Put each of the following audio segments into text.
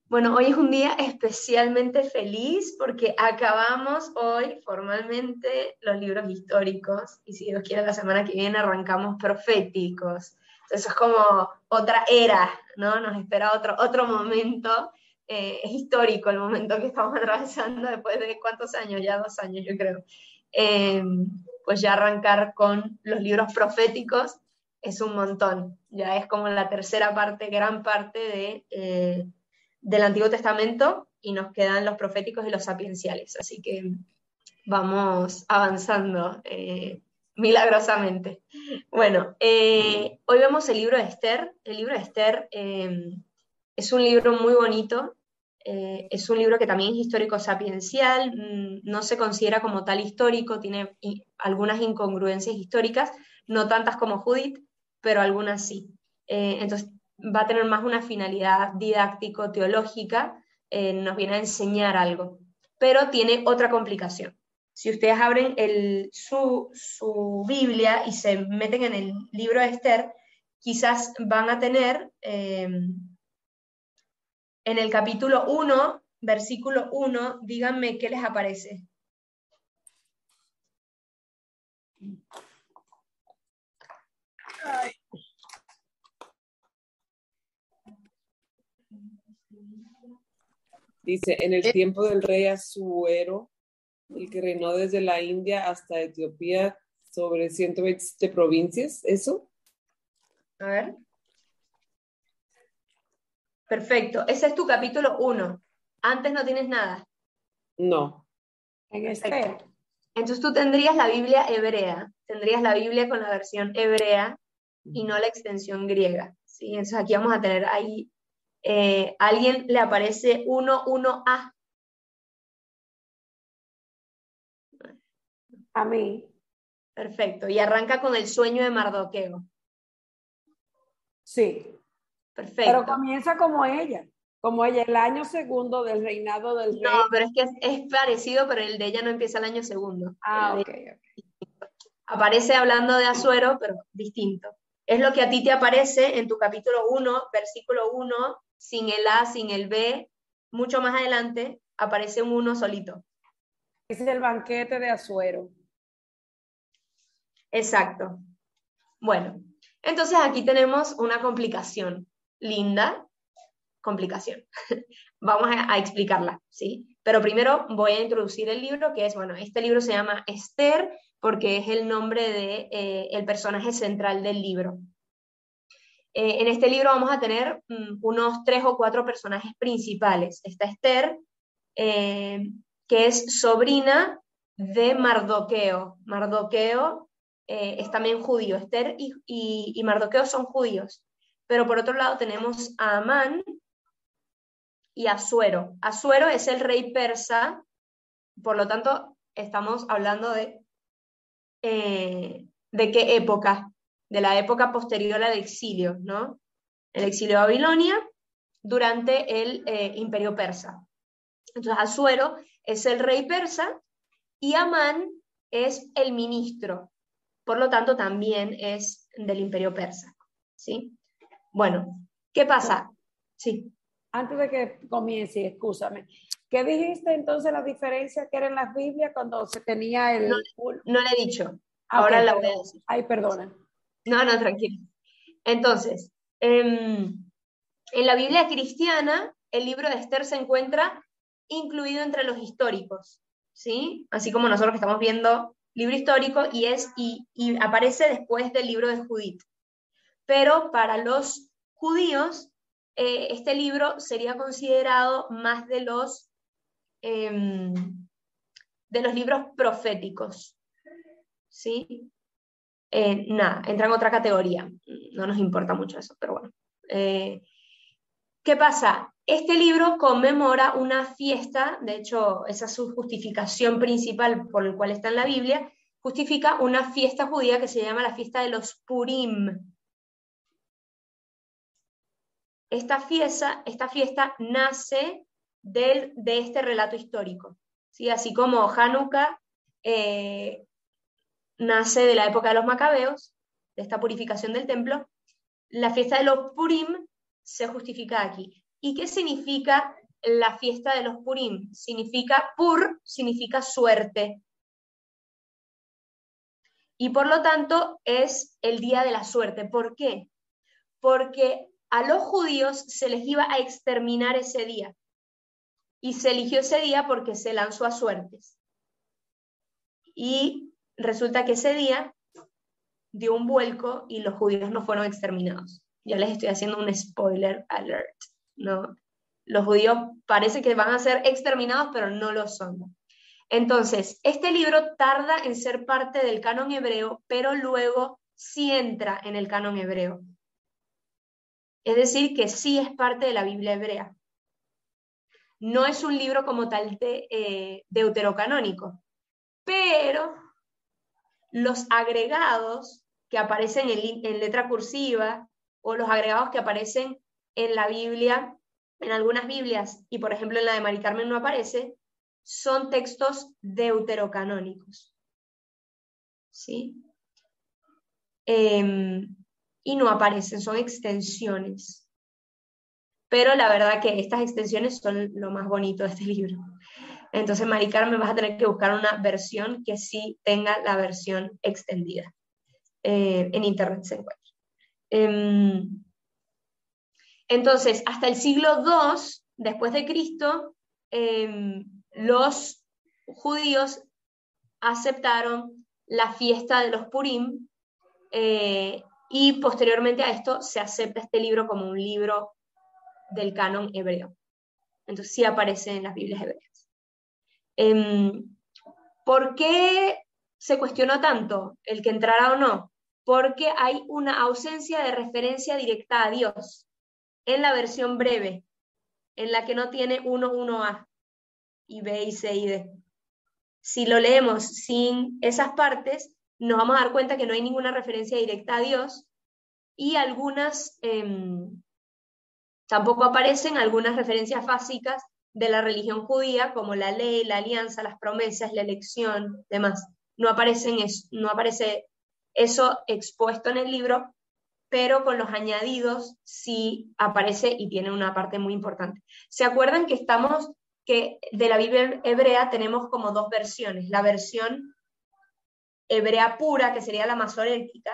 Bueno, hoy es un día especialmente feliz porque acabamos hoy formalmente los libros históricos y si Dios quiere la semana que viene arrancamos proféticos. Entonces es como otra era, ¿no? Nos espera otro momento. Es histórico el momento que estamos atravesando después de ¿cuántos años? Ya 2 años, yo creo. Eh, pues ya arrancar con los libros proféticos es un montón. Ya es como la tercera parte, gran parte del Antiguo Testamento y nos quedan los proféticos y los sapienciales. Así que vamos avanzando milagrosamente. Bueno, hoy vemos el libro de Esther. El libro de Esther es un libro muy bonito. Es un libro que también es histórico sapiencial, no se considera como tal histórico, tiene algunas incongruencias históricas, no tantas como Judith, pero algunas sí. Entonces va a tener más una finalidad didáctico-teológica, nos viene a enseñar algo, pero tiene otra complicación. Si ustedes abren su Biblia y se meten en el libro de Esther, quizás van a tener en el capítulo 1, versículo 1, díganme qué les aparece. Ay. Dice, en el tiempo del rey Asuero, el que reinó desde la India hasta Etiopía sobre 127 provincias, ¿eso? A ver. Perfecto, ese es tu capítulo 1. Antes no tienes nada. No. En Perfecto. Esther. Entonces tú tendrías la Biblia hebrea, tendrías la Biblia con la versión hebrea y no la extensión griega. ¿Sí? Entonces aquí vamos a tener ahí, ¿a alguien le aparece 1:1a? A mí. Perfecto, y arranca con el sueño de Mardoqueo. Sí. Perfecto. Pero comienza como ella, el año segundo del reinado del rey. No, pero es que es parecido, pero el de ella no empieza el año segundo. Ok. Aparece hablando de Asuero, pero distinto. Es lo que a ti te aparece en tu capítulo 1, versículo 1, sin el A, sin el B, mucho más adelante aparece un 1 solito. Es el banquete de Asuero. Exacto. Bueno, entonces aquí tenemos una complicación. Linda complicación. Vamos a explicarla, ¿sí? Pero primero voy a introducir el libro, que es, bueno, este libro se llama Esther porque es el nombre de el personaje central del libro. En este libro vamos a tener unos 3 o 4 personajes principales. Está Esther, que es sobrina de Mardoqueo. Mardoqueo es también judío. Esther y Mardoqueo son judíos. Pero por otro lado tenemos a Amán y Asuero. Asuero es el rey persa, por lo tanto estamos hablando de qué época, de la época posterior al exilio, ¿no? El exilio de Babilonia durante el imperio persa. Entonces Asuero es el rey persa y Amán es el ministro, por lo tanto también es del imperio persa, ¿sí? Bueno, ¿qué pasa? Sí. Antes de que comience, escúchame. ¿Qué dijiste entonces la diferencia que era en las Biblias cuando se tenía el... No le he dicho. Okay, Ahora la voy a decir. Ay, perdona. No, tranquilo. Entonces, en la Biblia cristiana, el libro de Esther se encuentra incluido entre los históricos, ¿sí? Así como nosotros que estamos viendo libro histórico y aparece después del libro de Judith. Pero para los judíos, este libro sería considerado más de los libros proféticos, ¿sí? Nada, entra en otra categoría. No nos importa mucho eso, pero bueno. ¿Qué pasa? Este libro conmemora una fiesta, de hecho, esa es su justificación principal por el cual está en la Biblia, justifica una fiesta judía que se llama la fiesta de los Purim. Esta fiesta nace de este relato histórico, ¿sí? Así como Hanukkah nace de la época de los macabeos, de esta purificación del templo, la fiesta de los Purim se justifica aquí. ¿Y qué significa la fiesta de los Purim? Pur significa suerte. Y por lo tanto es el día de la suerte. ¿Por qué? Porque a los judíos se les iba a exterminar ese día. Y se eligió ese día porque se lanzó a suertes. Y resulta que ese día dio un vuelco y los judíos no fueron exterminados. Ya les estoy haciendo un spoiler alert, ¿no? Los judíos parece que van a ser exterminados, pero no lo son. Entonces, este libro tarda en ser parte del canon hebreo, pero luego sí entra en el canon hebreo. Es decir, que sí es parte de la Biblia hebrea. No es un libro como tal deuterocanónico, pero los agregados que aparecen en letra cursiva o los agregados que aparecen en la Biblia, en algunas Biblias, y por ejemplo en la de Mari Carmen no aparece, son textos deuterocanónicos. ¿Sí? Y no aparecen, son extensiones. Pero la verdad que estas extensiones son lo más bonito de este libro. Entonces, Mari Carmen, vas a tener que buscar una versión que sí tenga la versión extendida. En internet se encuentra. Entonces, hasta el siglo II después de Cristo, los judíos aceptaron la fiesta de los Purim, y posteriormente a esto se acepta este libro como un libro del canon hebreo. Entonces sí aparece en las Biblias hebreas. ¿Por qué se cuestionó tanto el que entrara o no? Porque hay una ausencia de referencia directa a Dios en la versión breve, en la que no tiene 1a y B y C y D. Si lo leemos sin esas partes, nos vamos a dar cuenta que no hay ninguna referencia directa a Dios, y algunas tampoco aparecen algunas referencias básicas de la religión judía, como la ley, la alianza, las promesas, la elección, demás. No aparece eso expuesto en el libro, pero con los añadidos sí aparece y tiene una parte muy importante. ¿Se acuerdan que de la Biblia hebrea tenemos como dos versiones? La versión hebrea pura, que sería la masorética,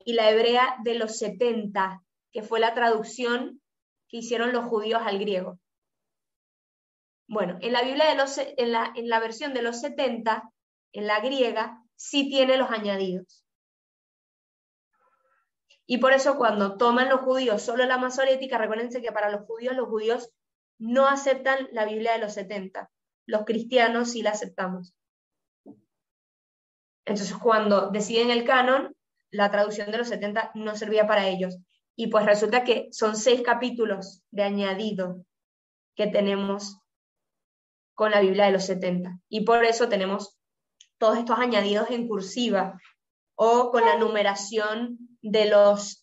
y la hebrea de los 70, que fue la traducción que hicieron los judíos al griego. Bueno, en la Biblia en la versión de los 70, en la griega, sí tiene los añadidos. Y por eso cuando toman los judíos solo la masorética, recuérdense que para los judíos no aceptan la Biblia de los 70. Los cristianos sí la aceptamos. Entonces cuando deciden el canon, la traducción de los 70 no servía para ellos. Y pues resulta que son 6 capítulos de añadido que tenemos con la Biblia de los 70. Y por eso tenemos todos estos añadidos en cursiva o con la numeración de los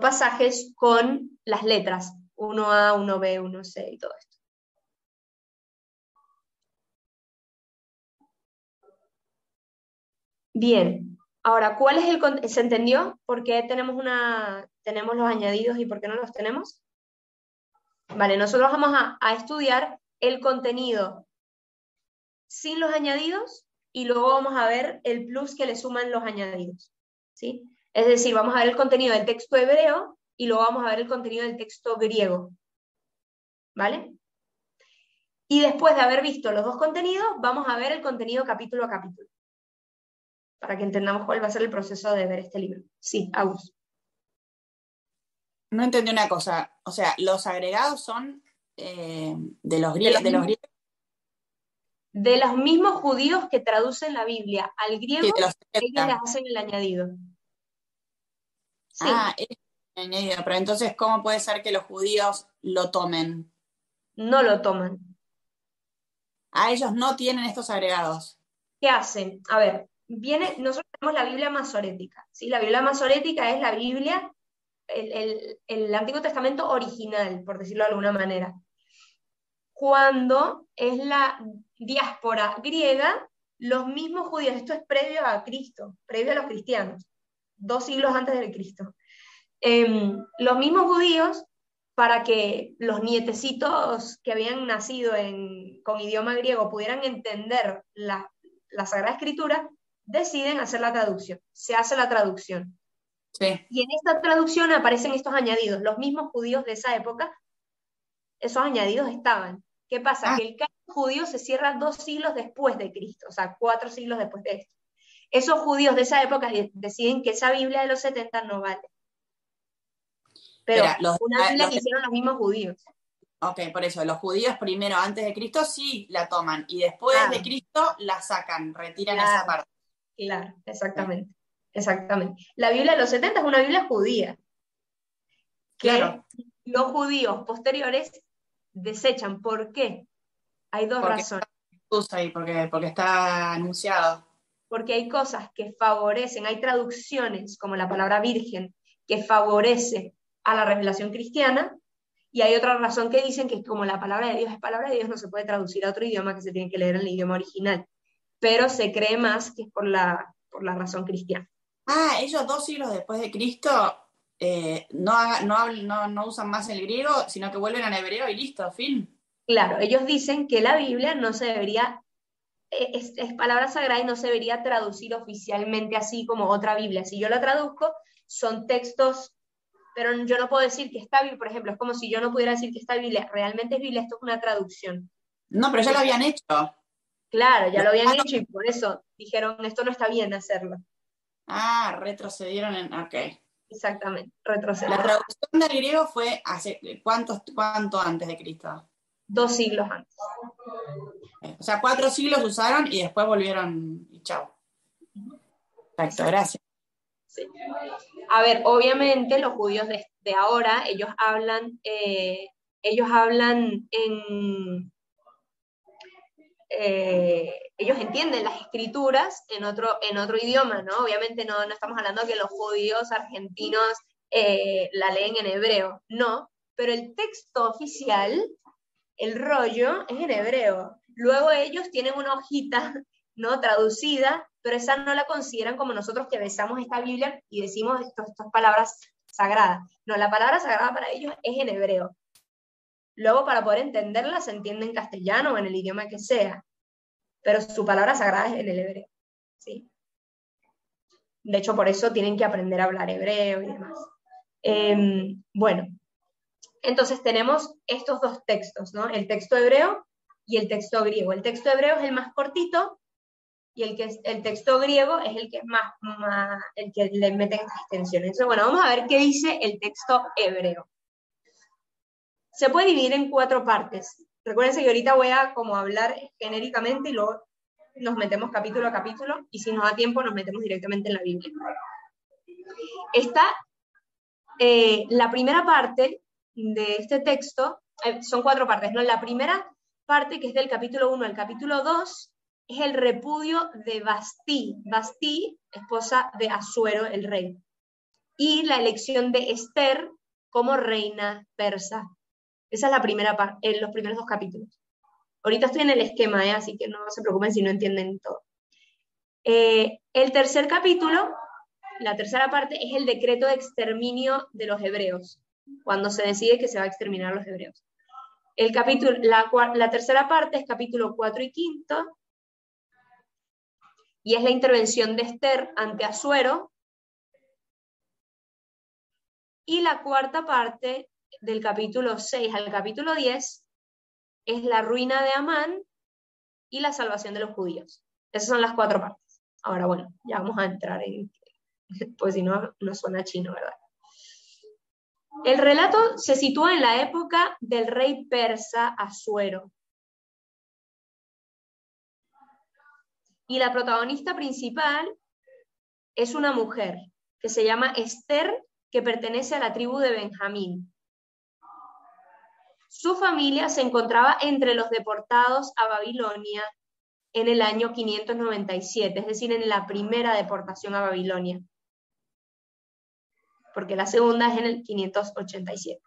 pasajes con las letras 1A, 1B, 1C y todo esto. Bien, ahora, ¿cuál es ¿se entendió por qué tenemos los añadidos y por qué no los tenemos? Vale, nosotros vamos a estudiar el contenido sin los añadidos y luego vamos a ver el plus que le suman los añadidos, ¿sí? Es decir, vamos a ver el contenido del texto hebreo y luego vamos a ver el contenido del texto griego, ¿vale? Y después de haber visto los dos contenidos, vamos a ver el contenido capítulo a capítulo, para que entendamos cuál va a ser el proceso de ver este libro. Sí, Agus. No entendí una cosa, o sea, los agregados son de los griegos. De los mismos judíos que traducen la Biblia al griego, Sí, ellos les hacen el añadido. Sí. Ah, es el añadido, pero entonces, ¿cómo puede ser que los judíos lo tomen? No lo toman. Ah, ellos no tienen estos agregados. ¿Qué hacen? A ver, nosotros tenemos la Biblia masorética, ¿sí? La Biblia masorética es la Biblia, el Antiguo Testamento original, por decirlo de alguna manera. Cuando es la diáspora griega, los mismos judíos, esto es previo a Cristo, previo a los cristianos, 2 siglos antes de Cristo. Los mismos judíos, para que los nietecitos que habían nacido con idioma griego pudieran entender la Sagrada Escritura, deciden hacer la traducción. Se hace la traducción. Sí. Y en esta traducción aparecen estos añadidos. Los mismos judíos de esa época, esos añadidos estaban. ¿Qué pasa? Que el canon judío se cierra 2 siglos después de Cristo, o sea, 4 siglos después de esto. Esos judíos de esa época deciden que esa Biblia de los 70 no vale. Pero una Biblia que hicieron los mismos judíos. Ok, por eso, los judíos primero, antes de Cristo, sí la toman, y después de Cristo la sacan, retiran esa parte. Claro, exactamente. Exactamente. La Biblia de los 70 es una Biblia judía, que los judíos posteriores desechan. ¿Por qué? Hay dos razones. Porque está anunciado. Porque hay cosas que favorecen, hay traducciones, como la palabra virgen, que favorece a la revelación cristiana, y hay otra razón que dicen que como la palabra de Dios es palabra de Dios, no se puede traducir a otro idioma, que se tiene que leer en el idioma original. Pero se cree más que es por la razón cristiana. Ellos 2 siglos después de Cristo no usan más el griego, sino que vuelven al hebreo y listo, fin. Claro, ellos dicen que la Biblia no se debería, es palabra sagrada y no se debería traducir oficialmente así como otra Biblia. Si yo la traduzco, son textos, pero yo no puedo decir que esta Biblia, por ejemplo, es como si yo no pudiera decir que esta Biblia realmente es Biblia, esto es una traducción. No, pero ya lo habían hecho. Claro, ya lo habían hecho y por eso dijeron, esto no está bien hacerlo. Retrocedieron ok. Exactamente, retrocedieron. La traducción del griego fue hace ¿cuánto antes de Cristo? 2 siglos antes. O sea, 4 siglos usaron y después volvieron y chao. Perfecto, gracias. Sí. A ver, obviamente los judíos de ahora, ellos hablan ellos entienden las escrituras en otro idioma, ¿no? Obviamente no estamos hablando que los judíos argentinos la leen en hebreo, no, pero el texto oficial, el rollo, es en hebreo. Luego ellos tienen una hojita, ¿no?, traducida, pero esa no la consideran como nosotros que besamos esta Biblia y decimos estas palabras sagradas. No, la palabra sagrada para ellos es en hebreo. Luego, para poder entenderla, se entiende en castellano o en el idioma que sea, pero su palabra sagrada es en el hebreo, ¿sí? De hecho, por eso tienen que aprender a hablar hebreo y demás. Bueno, entonces tenemos estos 2 textos, ¿no? El texto hebreo y el texto griego. El texto hebreo es el más cortito y el texto griego es el que es más el que le meten extensiones. Entonces, bueno, vamos a ver qué dice el texto hebreo. Se puede dividir en 4 partes. Recuérdense que ahorita voy a como hablar genéricamente y luego nos metemos capítulo a capítulo y si nos da tiempo nos metemos directamente en la Biblia. Está la primera parte de este texto, son 4 partes, ¿no? La primera parte, que es del capítulo 1 al capítulo 2, es el repudio de Vasti, esposa de Asuero, el rey, y la elección de Esther como reina persa. Esa es la primera parte, los primeros 2 capítulos. Ahorita estoy en el esquema, así que no se preocupen si no entienden todo. El tercer capítulo, la tercera parte, es el decreto de exterminio de los hebreos, cuando se decide que se va a exterminar a los hebreos. La tercera parte es capítulo 4 y 5, y es la intervención de Esther ante Asuero. Y la cuarta parte, del capítulo 6 al capítulo 10, es la ruina de Amán y la salvación de los judíos. Esas son las 4 partes. Ahora, bueno, ya vamos a entrar en, pues si no, no suena chino, ¿verdad? El relato se sitúa en la época del rey persa Asuero. Y la protagonista principal es una mujer que se llama Esther, que pertenece a la tribu de Benjamín. Su familia se encontraba entre los deportados a Babilonia en el año 597, es decir, en la primera deportación a Babilonia, porque la segunda es en el 587.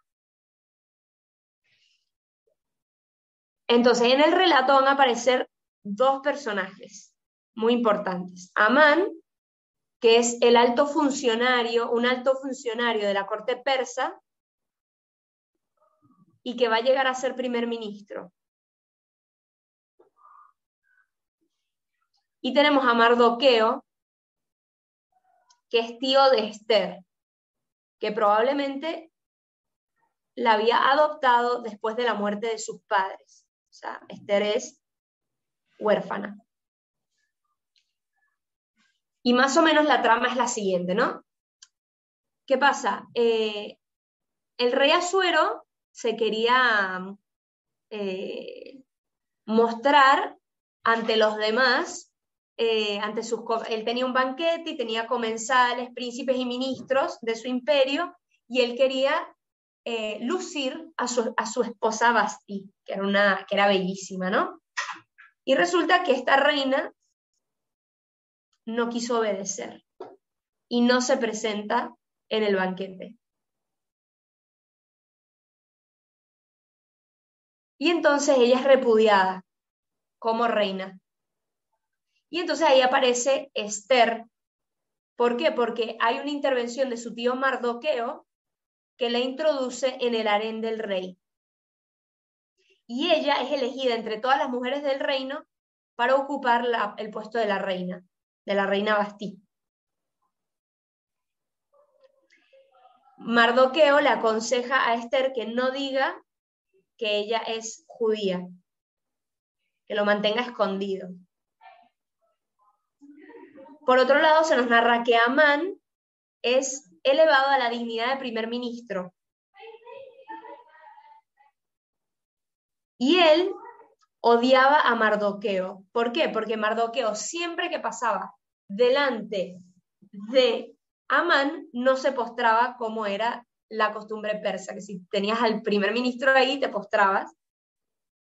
Entonces, en el relato van a aparecer 2 personajes muy importantes. Amán, que es el alto funcionario, un alto funcionario de la corte persa, y que va a llegar a ser primer ministro. Y tenemos a Mardoqueo, que es tío de Esther, que probablemente la había adoptado después de la muerte de sus padres. O sea, Esther es huérfana. Y más o menos la trama es la siguiente, ¿no? ¿Qué pasa? El rey Asuero se quería mostrar ante los demás, él tenía un banquete y tenía comensales, príncipes y ministros de su imperio, y él quería lucir a su esposa Basti, que era bellísima, ¿no? Y resulta que esta reina no quiso obedecer y no se presenta en el banquete. Y entonces ella es repudiada como reina. Y entonces ahí aparece Esther. ¿Por qué? Porque hay una intervención de su tío Mardoqueo que la introduce en el harén del rey. Y ella es elegida entre todas las mujeres del reino para ocupar el puesto de la reina Basti. Mardoqueo le aconseja a Esther que no diga que ella es judía, que lo mantenga escondido. Por otro lado, se nos narra que Amán es elevado a la dignidad de primer ministro. Y él odiaba a Mardoqueo. ¿Por qué? Porque Mardoqueo, siempre que pasaba delante de Amán, no se postraba como era la costumbre persa, que si tenías al primer ministro ahí, te postrabas.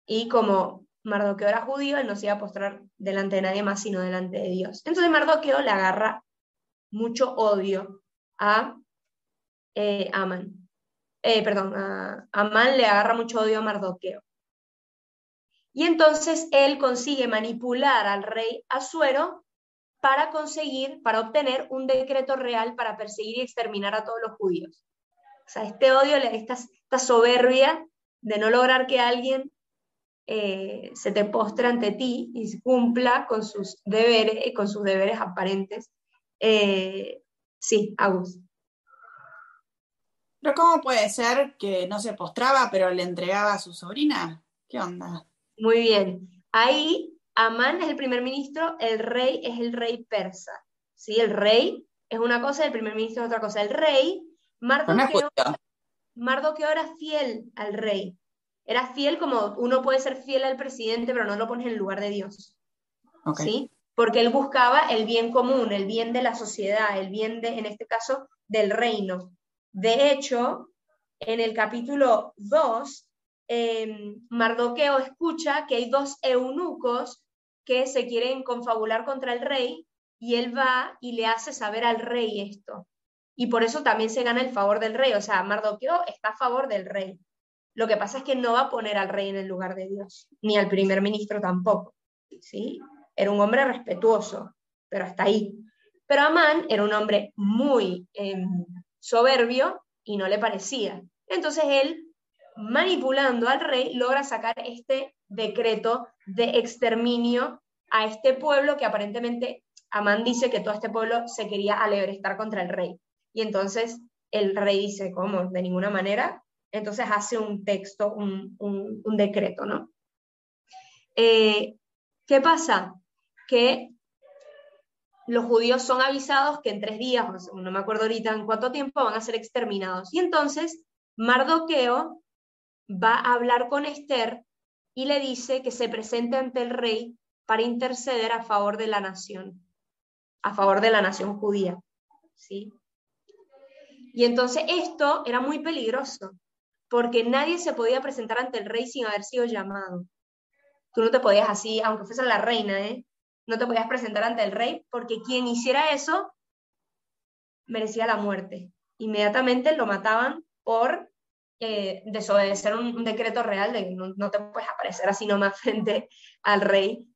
Y como Mardoqueo era judío, él no se iba a postrar delante de nadie más, sino delante de Dios. Entonces Mardoqueo le agarra mucho odio a Amán. A Amán le agarra mucho odio a Mardoqueo. Y entonces él consigue manipular al rey Asuero para obtener un decreto real para perseguir y exterminar a todos los judíos. O sea, este odio, esta soberbia de no lograr que alguien se te postre ante ti y cumpla con sus deberes aparentes. Sí, Agus. ¿Pero cómo puede ser que no se postraba, pero le entregaba a su sobrina? ¿Qué onda? Muy bien. Ahí Amán es el primer ministro, el rey es el rey persa. ¿Sí? El rey es una cosa, el primer ministro es otra cosa. El rey, Mardoqueo era fiel al rey. Era fiel como uno puede ser fiel al presidente, pero no lo pones en el lugar de Dios. Okay. ¿Sí? Porque él buscaba el bien común, el bien de la sociedad, el bien en este caso, del reino. De hecho, en el capítulo 2, Mardoqueo escucha que hay 2 eunucos que se quieren confabular contra el rey, y él va y le hace saber al rey esto. Y por eso también se gana el favor del rey. O sea, Mardoqueo está a favor del rey. Lo que pasa es que no va a poner al rey en el lugar de Dios, ni al primer ministro tampoco, ¿sí? Era un hombre respetuoso, pero hasta ahí. Pero Amán era un hombre muy soberbio y no le parecía. Entonces él, manipulando al rey, logra sacar este decreto de exterminio a este pueblo que aparentemente Amán dice que todo este pueblo se quería alebrestar contra el rey. Y entonces el rey dice, ¿cómo? De ninguna manera. Entonces hace un texto, un decreto, ¿no? ¿Qué pasa? Que los judíos son avisados que en 3 días, no me acuerdo ahorita en cuánto tiempo, van a ser exterminados. Y entonces Mardoqueo va a hablar con Esther y le dice que se presente ante el rey para interceder a favor de la nación judía, ¿sí? Y entonces esto era muy peligroso, porque nadie se podía presentar ante el rey sin haber sido llamado. Tú no te podías así, aunque fuese la reina, no te podías presentar ante el rey, porque quien hiciera eso merecía la muerte. Inmediatamente lo mataban por desobedecer un decreto real de que no te puedes aparecer así nomás frente al rey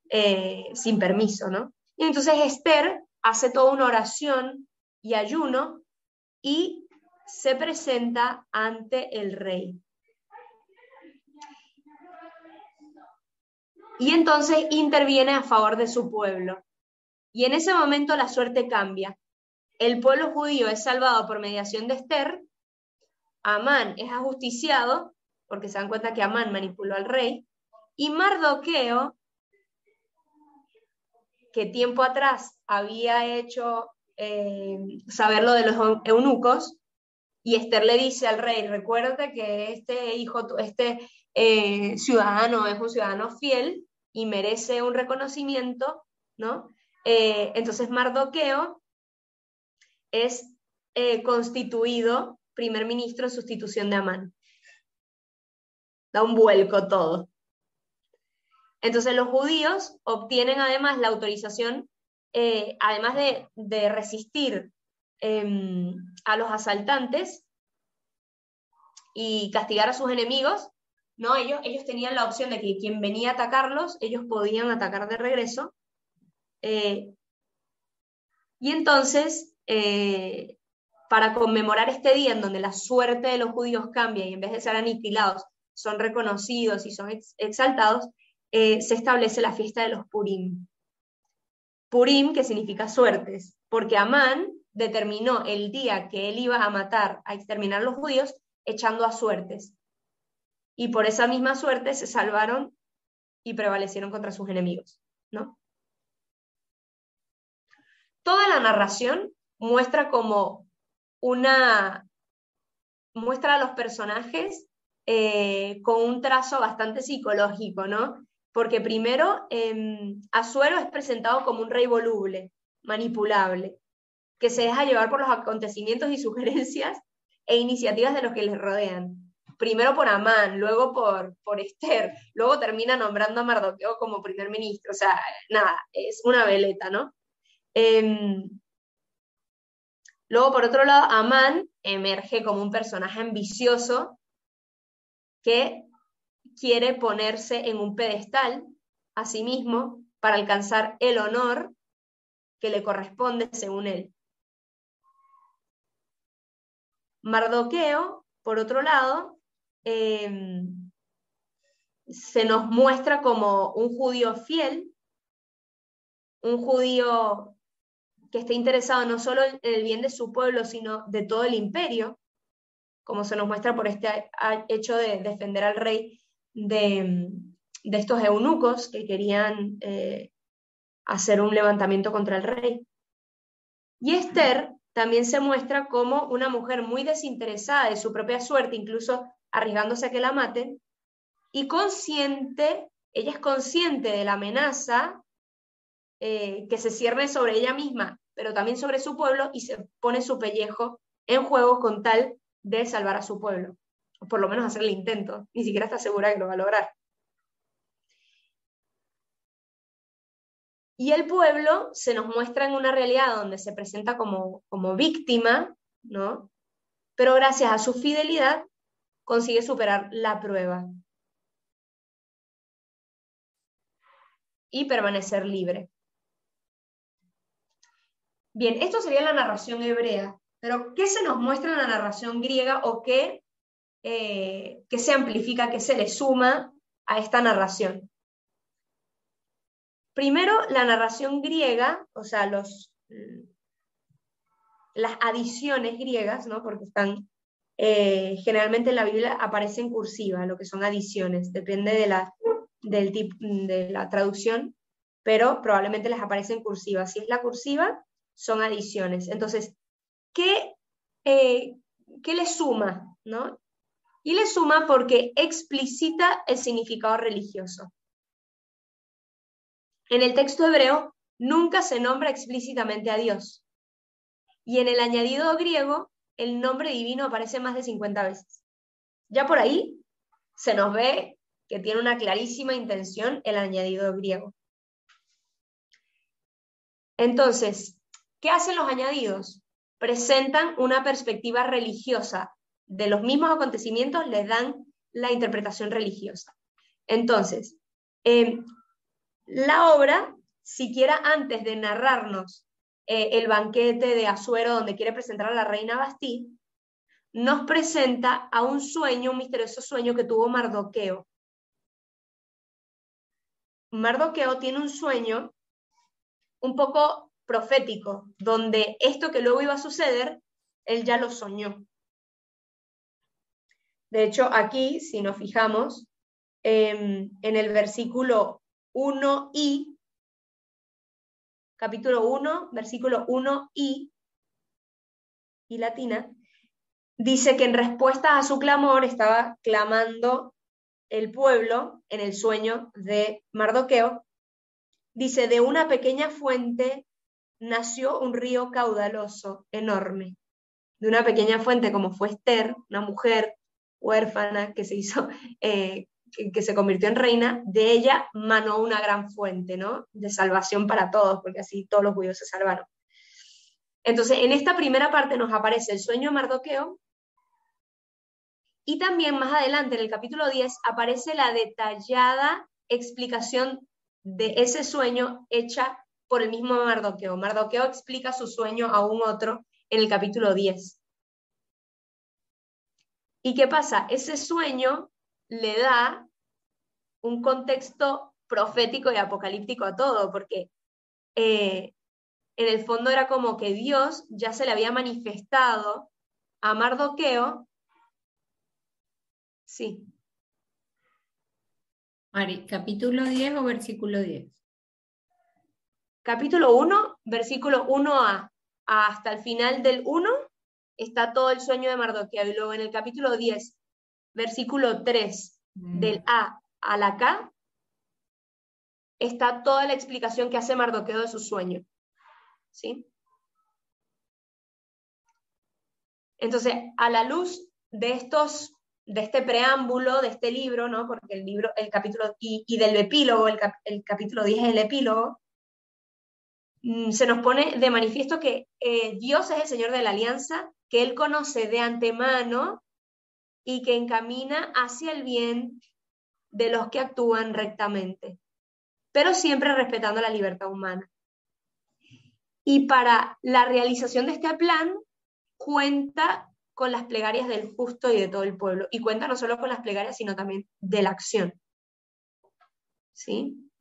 sin permiso, ¿no? Y entonces Esther hace toda una oración y ayuno y se presenta ante el rey. Y entonces interviene a favor de su pueblo. Y en ese momento la suerte cambia. El pueblo judío es salvado por mediación de Ester, Amán es ajusticiado, porque se dan cuenta que Amán manipuló al rey, y Mardoqueo, que tiempo atrás había hecho saber lo de los eunucos, y Ester le dice al rey, recuerda que este ciudadano es un ciudadano fiel y merece un reconocimiento, ¿no? Entonces Mardoqueo es constituido primer ministro en sustitución de Amán. Da un vuelco todo. Entonces los judíos obtienen además la autorización, además de resistir a los asaltantes y castigar a sus enemigos, ¿no? Ellos tenían la opción de que quien venía a atacarlos, ellos podían atacar de regreso. Y entonces, para conmemorar este día en donde la suerte de los judíos cambia y en vez de ser aniquilados, son reconocidos y son exaltados, se establece la fiesta de los Purim. Purim, que significa suertes, porque Amán determinó el día que él iba a matar, a exterminar a los judíos, echando a suertes. Y por esa misma suerte se salvaron y prevalecieron contra sus enemigos, ¿no? Toda la narración muestra muestra a los personajes con un trazo bastante psicológico, ¿no? Porque primero Asuero es presentado como un rey voluble, manipulable, que se deja llevar por los acontecimientos y sugerencias e iniciativas de los que les rodean. Primero por Amán, luego por Ester, luego termina nombrando a Mardoqueo como primer ministro, o sea, nada, es una veleta, ¿no? Luego, por otro lado, Amán emerge como un personaje ambicioso que quiere ponerse en un pedestal a sí mismo para alcanzar el honor que le corresponde según él. Mardoqueo, por otro lado, se nos muestra como un judío fiel, un judío que esté interesado no solo en el bien de su pueblo, sino de todo el imperio, como se nos muestra por este hecho de defender al rey de estos eunucos que querían hacer un levantamiento contra el rey. Y Ester también se muestra como una mujer muy desinteresada de su propia suerte, incluso arriesgándose a que la maten, y ella es consciente de la amenaza que se cierne sobre ella misma, pero también sobre su pueblo, y se pone su pellejo en juego con tal de salvar a su pueblo, o por lo menos hacer el intento, ni siquiera está segura que lo va a lograr. Y el pueblo se nos muestra en una realidad donde se presenta como víctima, ¿no? Pero gracias a su fidelidad consigue superar la prueba y permanecer libre. Bien, esto sería la narración hebrea, pero ¿qué se nos muestra en la narración griega o qué se amplifica, qué se le suma a esta narración? Primero, la narración griega, o sea, las adiciones griegas, ¿no? Porque están, generalmente en la Biblia aparece en cursiva, lo que son adiciones, depende del tipo de la traducción, pero probablemente les aparece en cursiva. Si es la cursiva, son adiciones. Entonces, ¿qué le suma, ¿no? Y le suma porque explicita el significado religioso. En el texto hebreo nunca se nombra explícitamente a Dios. Y en el añadido griego, el nombre divino aparece más de 50 veces. Ya por ahí se nos ve que tiene una clarísima intención el añadido griego. Entonces, ¿qué hacen los añadidos? Presentan una perspectiva religiosa. De los mismos acontecimientos les dan la interpretación religiosa. Entonces, la obra, siquiera antes de narrarnos el banquete de Asuero donde quiere presentar a la reina Vastí, nos presenta a un sueño, un misterioso sueño que tuvo Mardoqueo. Mardoqueo tiene un sueño un poco profético, donde esto que luego iba a suceder, él ya lo soñó. De hecho, aquí, si nos fijamos, en el versículo 1i, capítulo 1, versículo 1i, y latina, dice que en respuesta a su clamor estaba clamando el pueblo en el sueño de Mardoqueo. Dice, de una pequeña fuente nació un río caudaloso, enorme. De una pequeña fuente como fue Esther, una mujer huérfana que se hizo, que se convirtió en reina, de ella manó una gran fuente, ¿no? De salvación para todos, porque así todos los judíos se salvaron. Entonces, en esta primera parte nos aparece el sueño de Mardoqueo, y también más adelante, en el capítulo 10, aparece la detallada explicación de ese sueño hecha por el mismo Mardoqueo. Mardoqueo explica su sueño a un otro en el capítulo 10. ¿Y qué pasa? Ese sueño le da un contexto profético y apocalíptico a todo, porque en el fondo era como que Dios ya se le había manifestado a Mardoqueo. Sí. Mari, ¿capítulo 10 o versículo 10? Capítulo 1, versículo 1a, hasta el final del 1, está todo el sueño de Mardoqueo, y luego en el capítulo 10, versículo 3, del A a la K, está toda la explicación que hace Mardoqueo de su sueño. ¿Sí? Entonces, a la luz de este preámbulo, de este libro, ¿no? Porque el libro, el capítulo, y del epílogo, el capítulo 10 es el epílogo, se nos pone de manifiesto que Dios es el Señor de la alianza, que Él conoce de antemano y que encamina hacia el bien de los que actúan rectamente, pero siempre respetando la libertad humana. Y para la realización de este plan, cuenta con las plegarias del justo y de todo el pueblo. Y cuenta no solo con las plegarias, sino también de la acción. ¿Sí?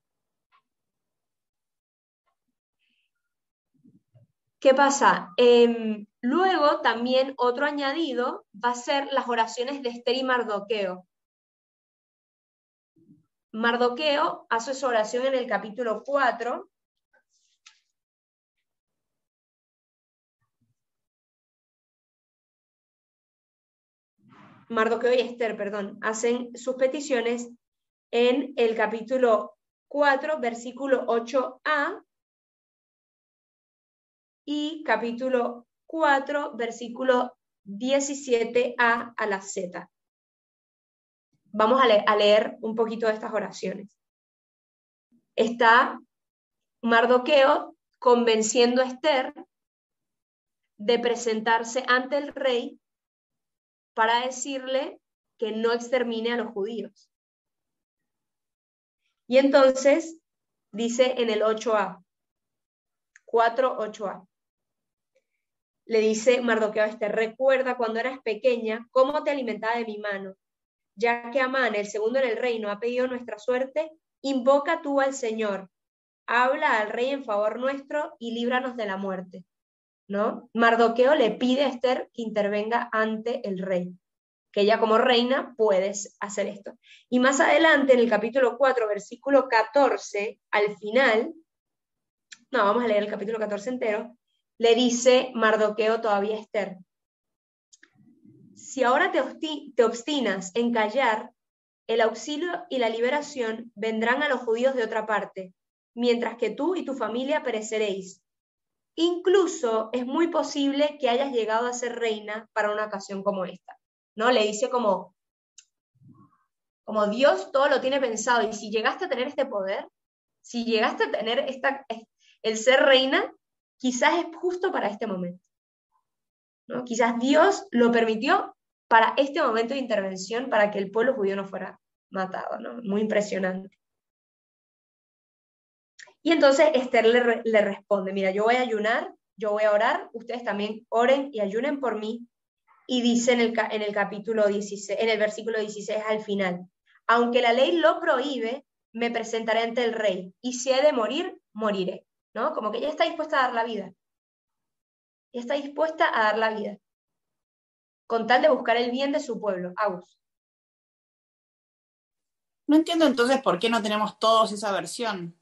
¿Qué pasa? Luego también otro añadido va a ser las oraciones de Esther y Mardoqueo. Mardoqueo hace su oración en el capítulo 4. Mardoqueo y Esther, perdón, hacen sus peticiones en el capítulo 4, versículo 8a, y capítulo 4, versículo 17a a la z. Vamos a leer un poquito de estas oraciones. Está Mardoqueo convenciendo a Esther de presentarse ante el rey para decirle que no extermine a los judíos. Y entonces dice en el 8a, 4:8a, le dice Mardoqueo a Esther: recuerda cuando eras pequeña cómo te alimentaba de mi mano, ya que Amán, el segundo en el reino, ha pedido nuestra suerte. Invoca tú al Señor, habla al rey en favor nuestro y líbranos de la muerte. ¿No? Mardoqueo le pide a Esther que intervenga ante el rey, que ella como reina puede hacer esto. Y más adelante, en el capítulo 4, versículo 14, al final, no, vamos a leer el capítulo 14 entero, le dice Mardoqueo todavía a Esther: si ahora te obstinas en callar, el auxilio y la liberación vendrán a los judíos de otra parte, mientras que tú y tu familia pereceréis. Incluso es muy posible que hayas llegado a ser reina para una ocasión como esta. ¿No? Le dice como Dios todo lo tiene pensado, y si llegaste a tener este poder, si llegaste a tener el ser reina, quizás es justo para este momento, ¿no? Quizás Dios lo permitió para este momento de intervención, para que el pueblo judío no fuera matado, ¿no? Muy impresionante. Y entonces Esther le responde, mira, yo voy a ayunar, yo voy a orar, ustedes también oren y ayunen por mí. Y dice en el capítulo 16, en el versículo 16 al final, aunque la ley lo prohíbe, me presentaré ante el rey, y si he de morir, moriré, ¿no? Como que ella está dispuesta a dar la vida. Ella está dispuesta a dar la vida, con tal de buscar el bien de su pueblo. Agus. No entiendo entonces por qué no tenemos todos esa versión.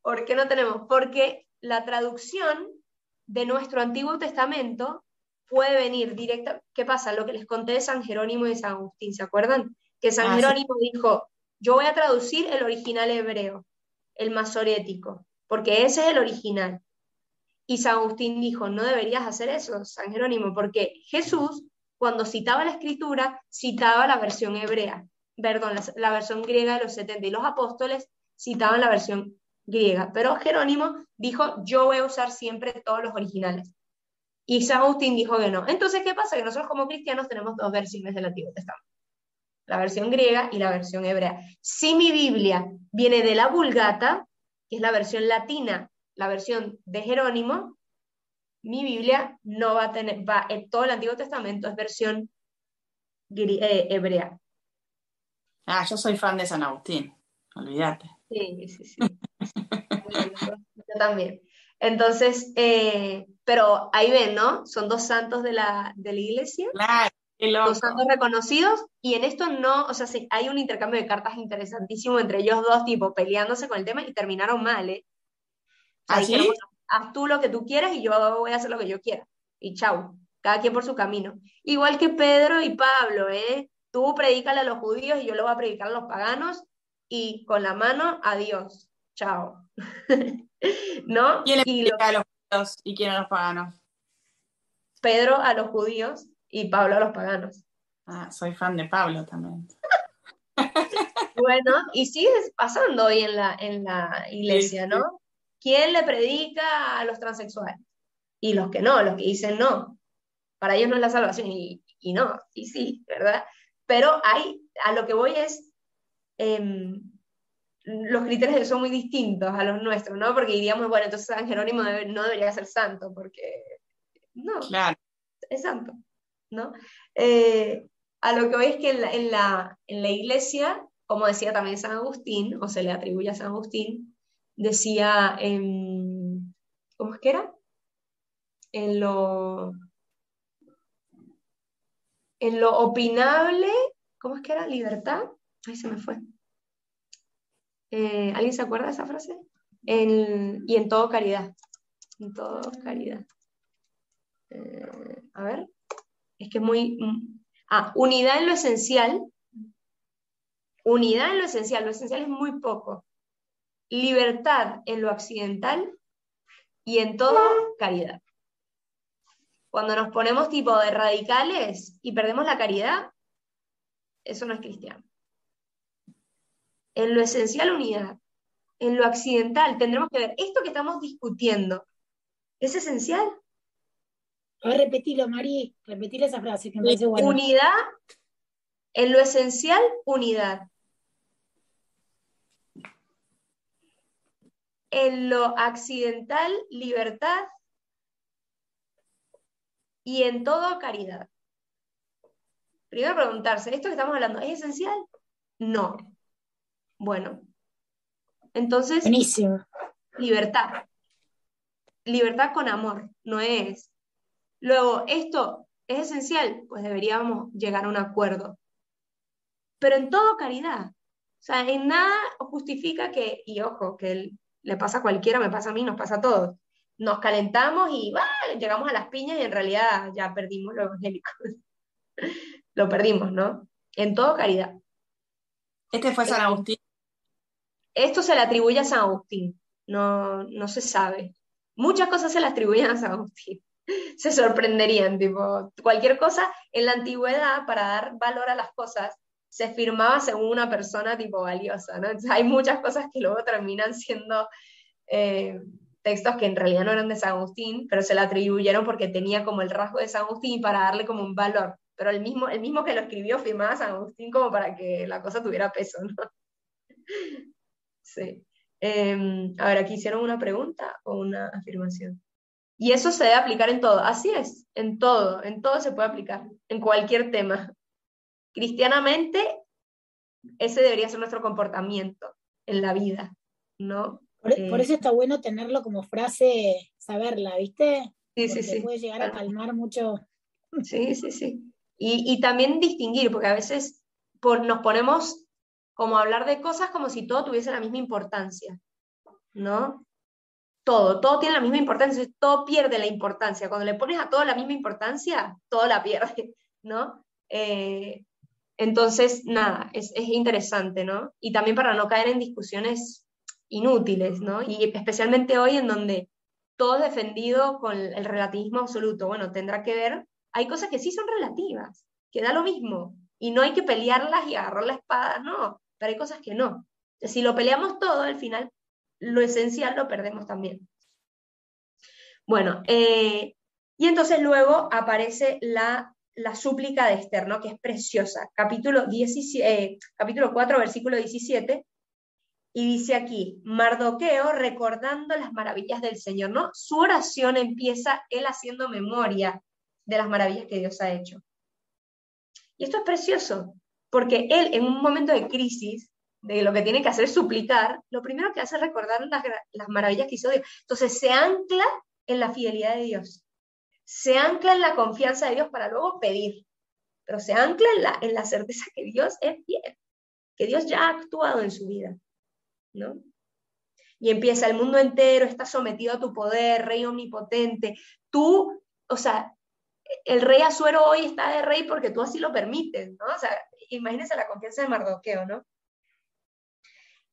¿Por qué no tenemos? Porque la traducción de nuestro Antiguo Testamento puede venir directa. ¿Qué pasa? Lo que les conté de San Jerónimo y de San Agustín, ¿se acuerdan? Que San Jerónimo dijo, yo voy a traducir el original hebreo, el masorético, porque ese es el original. Y San Agustín dijo, no deberías hacer eso, San Jerónimo, porque Jesús, cuando citaba la Escritura, citaba la versión hebrea, perdón, la versión griega de los 70, y los apóstoles citaban la versión griega, pero Jerónimo dijo, yo voy a usar siempre todos los originales. Y San Agustín dijo que no. Entonces, ¿qué pasa? Que nosotros como cristianos tenemos dos versiones del Antiguo Testamento, la versión griega y la versión hebrea. Si mi Biblia viene de la Vulgata, que es la versión latina, la versión de Jerónimo, mi Biblia no va a tener, en todo el Antiguo Testamento es versión hebrea. Yo soy fan de San Agustín, olvídate. Sí. Yo también. Entonces, pero ahí ven, ¿no? Son dos santos de la iglesia. Claro, qué loco. Dos santos reconocidos, y en esto no, o sea, sí, hay un intercambio de cartas interesantísimo entre ellos dos, tipo, peleándose con el tema, y terminaron mal, ¿eh? O sea, dijeron, bueno, haz tú lo que tú quieras y yo voy a hacer lo que yo quiera. Y chau, cada quien por su camino. Igual que Pedro y Pablo, ¿eh? Tú predícale a los judíos y yo lo voy a predicar a los paganos, y con la mano, adiós, chao. ¿No? ¿Quién le predica a los judíos y quién a los paganos? Pedro a los judíos y Pablo a los paganos. Soy fan de Pablo también. Bueno, y sigue pasando hoy en la iglesia, ¿no? ¿Quién le predica a los transexuales? Y los que no, los que dicen no. Para ellos no es la salvación, y no, y sí, ¿verdad? Pero a lo que voy es, los criterios son muy distintos a los nuestros, ¿no? Porque diríamos, bueno, entonces San Jerónimo no debería ser santo, porque no, claro, es santo, ¿no? A lo que voy es que en la iglesia, como decía también San Agustín, o se le atribuye a San Agustín, decía, ¿cómo es que era? En lo opinable, ¿cómo es que era? ¿Libertad? Ay, se me fue. ¿Alguien se acuerda de esa frase? Y en todo caridad. En todo caridad. A ver. Es que es muy... unidad en lo esencial. Unidad en lo esencial. Lo esencial es muy poco. Libertad en lo accidental y en todo caridad. Cuando nos ponemos tipo de radicales y perdemos la caridad, eso no es cristiano. En lo esencial, unidad. En lo accidental, tendremos que ver, esto que estamos discutiendo, ¿es esencial? A ver, repetilo, Mari, repetile esa frase que me parece buena. Unidad, en lo esencial, unidad. En lo accidental, libertad. Y en todo, caridad. Primero preguntarse, ¿esto que estamos hablando es esencial? No. Bueno, entonces, buenísimo. Libertad. Libertad con amor, no es. Luego, ¿esto es esencial? Pues deberíamos llegar a un acuerdo. Pero en todo, caridad. O sea, en nada justifica que, y ojo, que le pasa a cualquiera, me pasa a mí, nos pasa a todos. Nos calentamos y llegamos a las piñas y en realidad ya perdimos lo evangélico. Lo perdimos, ¿no? En todo, caridad. ¿Este fue San Agustín? Esto se le atribuye a San Agustín, no se sabe. Muchas cosas se le atribuyen a San Agustín. Se sorprenderían, tipo, cualquier cosa en la antigüedad, para dar valor a las cosas, se firmaba según una persona tipo valiosa, ¿no? Entonces hay muchas cosas que luego terminan siendo textos que en realidad no eran de San Agustín, pero se le atribuyeron porque tenía como el rasgo de San Agustín para darle como un valor. Pero el mismo que lo escribió firmaba a San Agustín como para que la cosa tuviera peso, ¿no? Sí. A ver, aquí hicieron una pregunta o una afirmación. Y eso se debe aplicar en todo. Así es, en todo se puede aplicar, en cualquier tema. Cristianamente, ese debería ser nuestro comportamiento en la vida, ¿no? Por eso está bueno tenerlo como frase, saberla, ¿viste? Sí, Porque sí. puede llegar a calmar mucho. Sí. Y también distinguir, porque a veces nos ponemos como a hablar de cosas como si todo tuviese la misma importancia, ¿no? Todo tiene la misma importancia, todo pierde la importancia. Cuando le pones a todo la misma importancia, todo la pierde, ¿no? Entonces, nada, es interesante, ¿no? Y también para no caer en discusiones inútiles, ¿no? Y especialmente hoy en donde todo es defendido con el relativismo absoluto. Bueno, tendrá que ver, hay cosas que sí son relativas, que da lo mismo, y no hay que pelearlas y agarrar la espada, no, pero hay cosas que no. Si lo peleamos todo, al final, lo esencial lo perdemos también. Bueno, y entonces luego aparece la súplica de Esther, ¿no? Que es preciosa. Capítulo 4, versículo 17, y dice aquí, Mardoqueo recordando las maravillas del Señor, ¿no? Su oración empieza él haciendo memoria de las maravillas que Dios ha hecho. Y esto es precioso, porque él en un momento de crisis, de lo que tiene que hacer es suplicar, lo primero que hace es recordar las maravillas que hizo Dios. Entonces se ancla en la fidelidad de Dios, se ancla en la confianza de Dios para luego pedir, pero se ancla en la certeza que Dios es fiel, que Dios ya ha actuado en su vida, ¿no? Y empieza, el mundo entero está sometido a tu poder, Rey omnipotente. Tú, o sea, el rey Asuero hoy está de rey porque tú así lo permites, ¿no? O sea, imagínense la confianza de Mardoqueo, ¿no?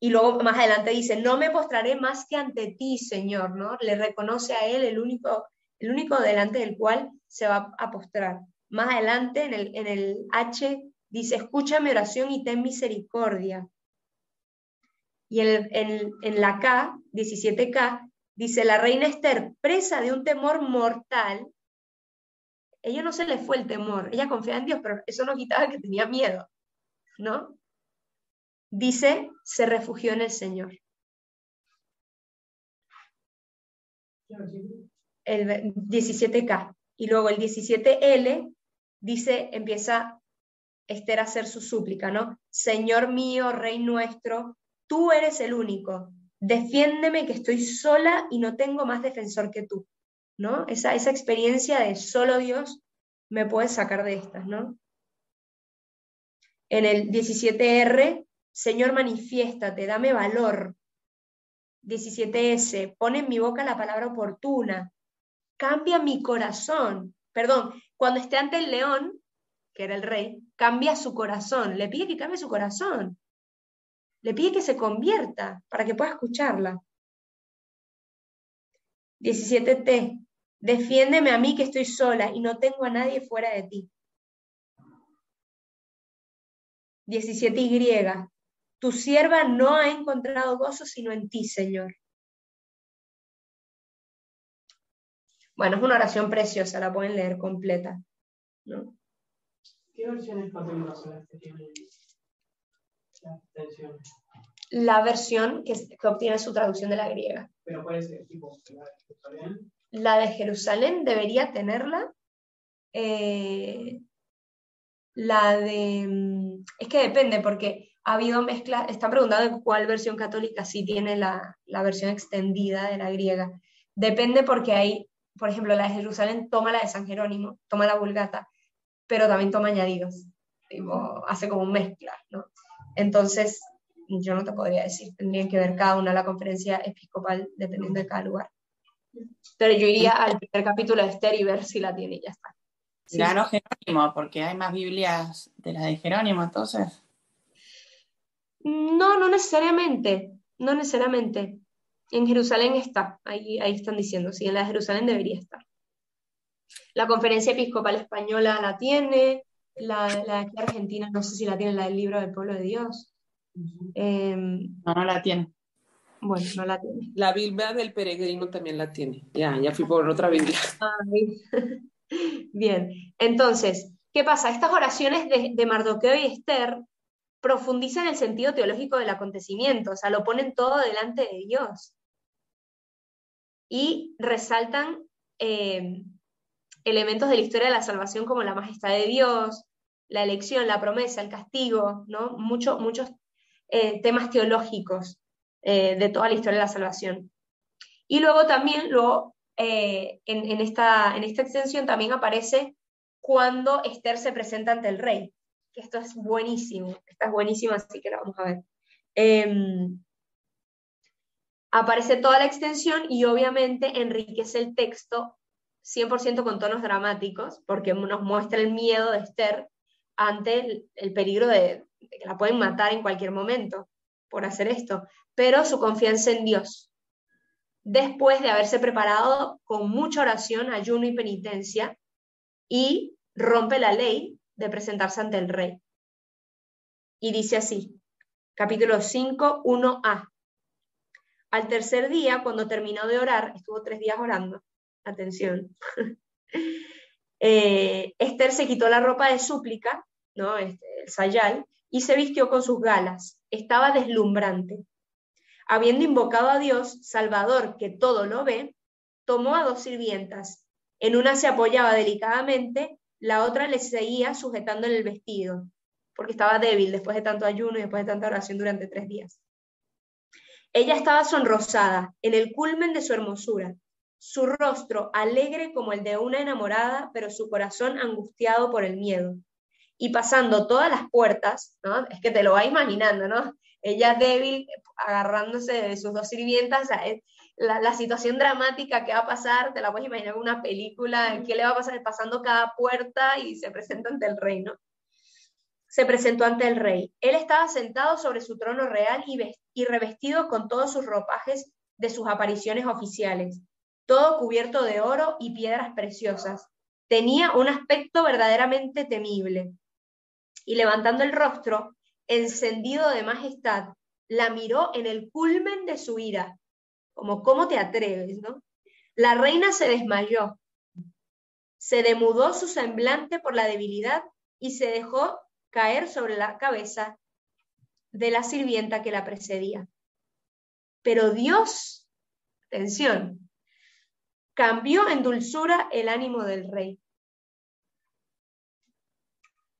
Y luego más adelante dice, no me postraré más que ante ti, Señor, ¿no? Le reconoce a él el único delante del cual se va a postrar. Más adelante en el H dice, escucha mi oración y ten misericordia. Y en la K, 17K, dice, la reina Esther, presa de un temor mortal, ella no se le fue el temor, ella confiaba en Dios, pero eso no quitaba que tenía miedo, ¿no? Dice, se refugió en el Señor. El 17K. Y luego el 17L dice, empieza Esther a hacer su súplica, ¿no? Señor mío, Rey nuestro, tú eres el único. Defiéndeme que estoy sola y no tengo más defensor que tú, ¿no? Esa experiencia de solo Dios me puede sacar de estas, ¿no? En el 17R, Señor, manifiéstate, dame valor. 17S, pone en mi boca la palabra oportuna. Cambia mi corazón. Perdón, cuando esté ante el león, que era el rey, cambia su corazón. Le pide que cambie su corazón. Le pide que se convierta para que pueda escucharla. 17T, defiéndeme a mí que estoy sola y no tengo a nadie fuera de ti. 17Y, tu sierva no ha encontrado gozo sino en ti, Señor. Bueno, es una oración preciosa, la pueden leer completa, ¿no? ¿Qué versiones católicas son las que tienen las tensiones? La versión que obtiene su traducción de la griega. Pero puede ser tipo la de Jerusalén. La de Jerusalén debería tenerla. La de... Es que depende, porque ha habido mezclas. Están preguntando cuál versión católica sí tiene la versión extendida de la griega. Depende porque hay, por ejemplo, la de Jerusalén toma la de San Jerónimo, toma la Vulgata, pero también toma añadidos. Tipo, hace como mezcla, ¿no? Entonces, yo no te podría decir, tendrían que ver cada una la conferencia episcopal dependiendo de cada lugar. Pero yo iría al primer capítulo de Esther y ver si la tiene y ya está. Sí. Ganó Jerónimo, porque hay más Biblias de las de Jerónimo, entonces. No necesariamente. No necesariamente. En Jerusalén está, ahí están diciendo, sí, en la de Jerusalén debería estar. La conferencia episcopal española la tiene, la de aquí Argentina no sé si la tiene, la del libro del pueblo de Dios. No la tiene. Bueno, no la tiene. La Biblia del peregrino también la tiene. Ya fui por otra Biblia. Bien, entonces, ¿qué pasa? Estas oraciones de Mardoqueo y Esther profundizan el sentido teológico del acontecimiento, o sea, lo ponen todo delante de Dios. Y resaltan elementos de la historia de la salvación como la majestad de Dios, la elección, la promesa, el castigo, ¿no? Muchos temas teológicos de toda la historia de la salvación. Y luego también, en esta extensión también aparece cuando Esther se presenta ante el rey, que esto es buenísimo, esta es buenísima, así que la vamos a ver. Aparece toda la extensión y obviamente enriquece el texto 100% con tonos dramáticos, porque nos muestra el miedo de Esther ante el peligro de que la pueden matar en cualquier momento por hacer esto, pero su confianza en Dios, después de haberse preparado con mucha oración, ayuno y penitencia, y rompe la ley de presentarse ante el rey. Y dice así, capítulo 5, 1a. Al tercer día, cuando terminó de orar, estuvo 3 días orando, atención, Esther se quitó la ropa de súplica, ¿no? El sayal, y se vistió con sus galas. Estaba deslumbrante. Habiendo invocado a Dios, Salvador, que todo lo ve, tomó a 2 sirvientas. En una se apoyaba delicadamente, la otra le seguía sujetándole el vestido, porque estaba débil después de tanto ayuno y después de tanta oración durante 3 días. Ella estaba sonrosada, en el culmen de su hermosura, su rostro alegre como el de una enamorada, pero su corazón angustiado por el miedo. Y pasando todas las puertas, ¿no? Es que te lo vas imaginando, ¿no? Ella débil, agarrándose de sus 2 sirvientas, o sea, la situación dramática que va a pasar, te la puedes imaginar en una película, ¿qué le va a pasar? Pasando cada puerta y se presenta ante el rey, ¿no? Se presentó ante el rey. Él estaba sentado sobre su trono real y revestido con todos sus ropajes de sus apariciones oficiales, todo cubierto de oro y piedras preciosas. Tenía un aspecto verdaderamente temible. Y levantando el rostro, encendido de majestad, la miró en el culmen de su ira, como ¿cómo te atreves?, ¿no? La reina se desmayó, se demudó su semblante por la debilidad y se dejó caer sobre la cabeza de la sirvienta que la precedía. Pero Dios, atención, cambió en dulzura el ánimo del rey,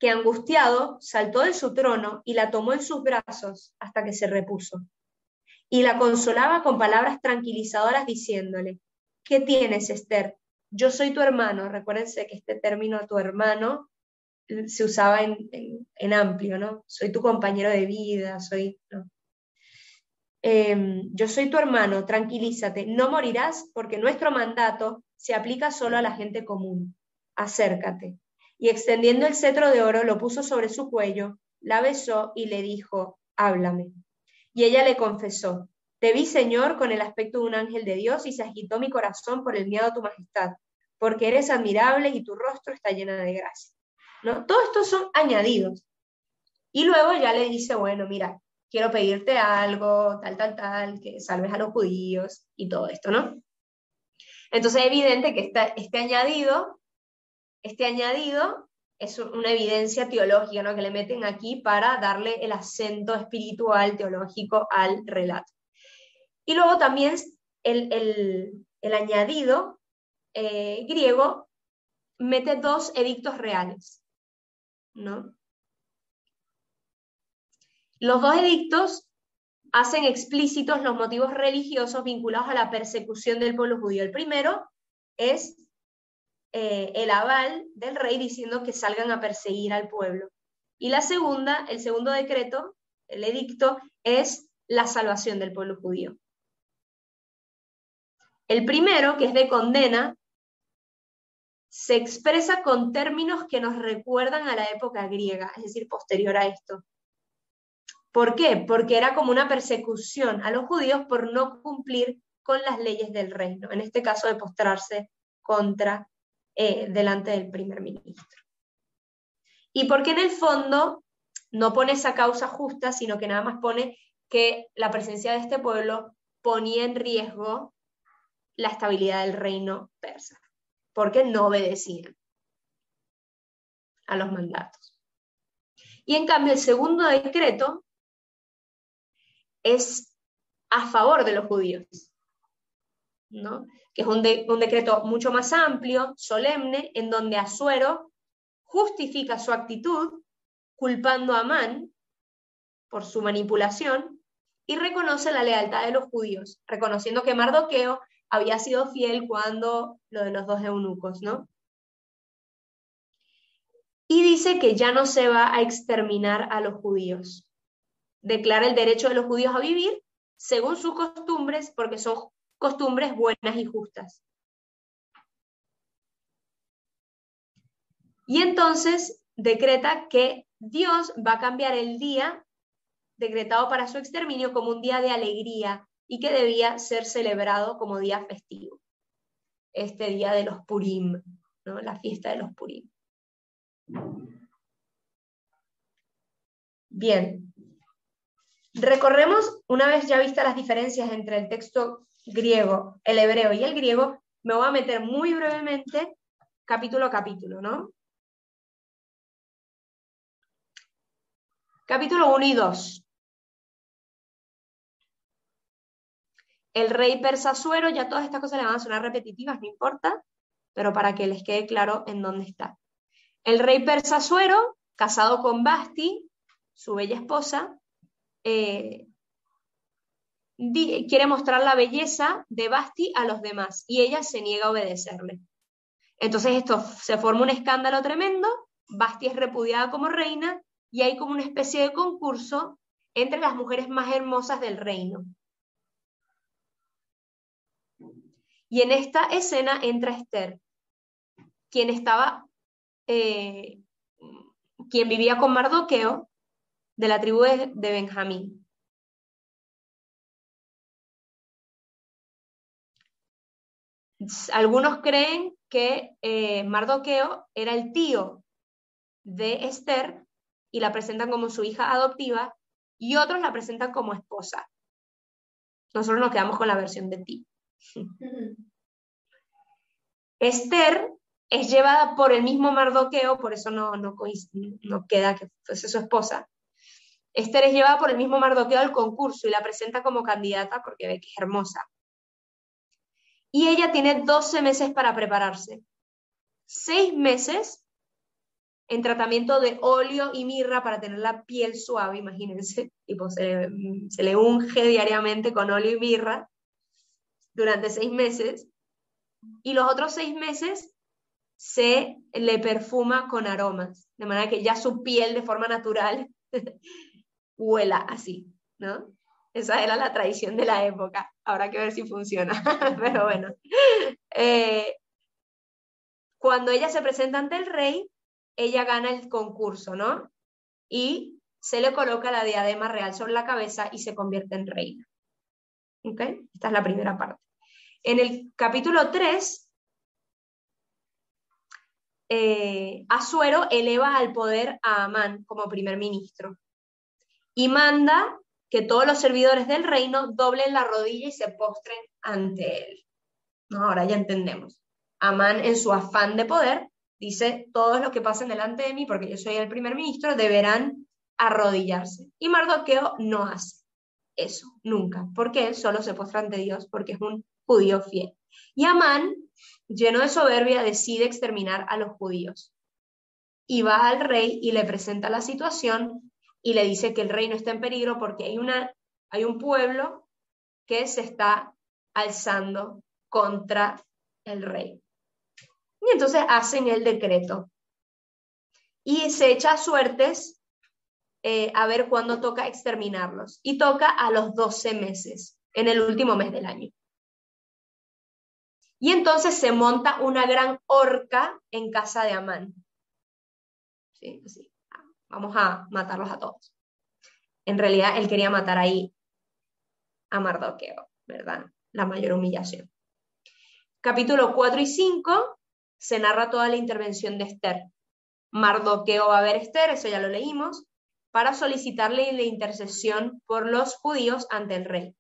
que angustiado saltó de su trono y la tomó en sus brazos hasta que se repuso. Y la consolaba con palabras tranquilizadoras diciéndole, ¿qué tienes, Esther? Yo soy tu hermano. Recuérdense que este término, tu hermano, se usaba en amplio, ¿no? Soy tu compañero de vida, ¿no? Yo soy tu hermano, tranquilízate, no morirás porque nuestro mandato se aplica solo a la gente común. Acércate. Y extendiendo el cetro de oro, lo puso sobre su cuello, la besó y le dijo, háblame. Y ella le confesó, te vi, Señor, con el aspecto de un ángel de Dios y se agitó mi corazón por el miedo a tu majestad, porque eres admirable y tu rostro está llena de gracia. ¿No? Todo esto son añadidos. Y luego ya le dice, bueno, mira, quiero pedirte algo, tal, que salves a los judíos y todo esto, ¿no? Entonces es evidente que este añadido es una evidencia teológica, ¿no? Que le meten aquí para darle el acento espiritual, teológico al relato. Y luego también el añadido griego mete 2 edictos reales, ¿no? Los 2 edictos hacen explícitos los motivos religiosos vinculados a la persecución del pueblo judío. El primero es el aval del rey diciendo que salgan a perseguir al pueblo. Y el segundo decreto, el edicto, es la salvación del pueblo judío. El primero, que es de condena, se expresa con términos que nos recuerdan a la época griega, es decir, posterior a esto. ¿Por qué? Porque era como una persecución a los judíos por no cumplir con las leyes del reino, en este caso de postrarse delante del primer ministro. Y porque en el fondo no pone esa causa justa, sino que nada más pone que la presencia de este pueblo ponía en riesgo la estabilidad del reino persa, porque no obedecían a los mandatos. Y en cambio el segundo decreto es a favor de los judíos, ¿no? Que es un decreto mucho más amplio, solemne, en donde Asuero justifica su actitud culpando a Amán por su manipulación y reconoce la lealtad de los judíos, reconociendo que Mardoqueo había sido fiel cuando lo de los 2 eunucos, ¿no? Y dice que ya no se va a exterminar a los judíos. Declara el derecho de los judíos a vivir según sus costumbres, porque son costumbres buenas y justas. Y entonces decreta que Dios va a cambiar el día decretado para su exterminio como un día de alegría y que debía ser celebrado como día festivo. Este día de los Purim, ¿no? La fiesta de los Purim. Bien. Recorremos, una vez ya vistas las diferencias entre el texto griego, el hebreo y el griego, me voy a meter muy brevemente capítulo a capítulo, ¿no? Capítulo 1 y 2. El rey persa Asuero, ya todas estas cosas le van a sonar repetitivas, no importa, pero para que les quede claro en dónde está. El rey persa Asuero, casado con Basti, su bella esposa, quiere mostrar la belleza de Basti a los demás y ella se niega a obedecerle. Entonces esto se forma un escándalo tremendo, Basti es repudiada como reina y hay como una especie de concurso entre las mujeres más hermosas del reino. Y en esta escena entra Esther, quien vivía con Mardoqueo de la tribu de Benjamín. Algunos creen que Mardoqueo era el tío de Esther y la presentan como su hija adoptiva y otros la presentan como esposa. Nosotros nos quedamos con la versión de tío. Esther es llevada por el mismo Mardoqueo, por eso no queda que fuese su esposa. Esther es llevada por el mismo Mardoqueo al concurso y la presenta como candidata porque ve que es hermosa. Y ella tiene 12 meses para prepararse. 6 meses en tratamiento de óleo y mirra para tener la piel suave, imagínense. Tipo, se le unge diariamente con óleo y mirra durante 6 meses. Y los otros 6 meses se le perfuma con aromas, de manera que ya su piel de forma natural huela así, ¿no? Esa era la tradición de la época. Habrá que ver si funciona, pero bueno. Cuando ella se presenta ante el rey, ella gana el concurso, ¿no? Y se le coloca la diadema real sobre la cabeza y se convierte en reina. ¿Ok? Esta es la primera parte. En el capítulo 3, Asuero eleva al poder a Amán como primer ministro y manda que todos los servidores del reino doblen la rodilla y se postren ante él. ¿No? Ahora ya entendemos. Amán, en su afán de poder, dice, todos los que pasen delante de mí, porque yo soy el primer ministro, deberán arrodillarse. Y Mardoqueo no hace eso, nunca, porque él solo se postra ante Dios, porque es un judío fiel. Y Amán, lleno de soberbia, decide exterminar a los judíos. Y va al rey y le presenta la situación y le dice que el reino está en peligro porque hay un pueblo que se está alzando contra el rey. Y entonces hacen el decreto. Y se echa suertes a ver cuándo toca exterminarlos. Y toca a los 12 meses, en el último mes del año. Y entonces se monta una gran horca en casa de Amán. Sí, sí. Vamos a matarlos a todos. En realidad él quería matar ahí a Mardoqueo, ¿verdad? La mayor humillación. Capítulo 4 y 5 se narra toda la intervención de Esther. Mardoqueo va a ver a Esther, eso ya lo leímos, para solicitarle la intercesión por los judíos ante el rey.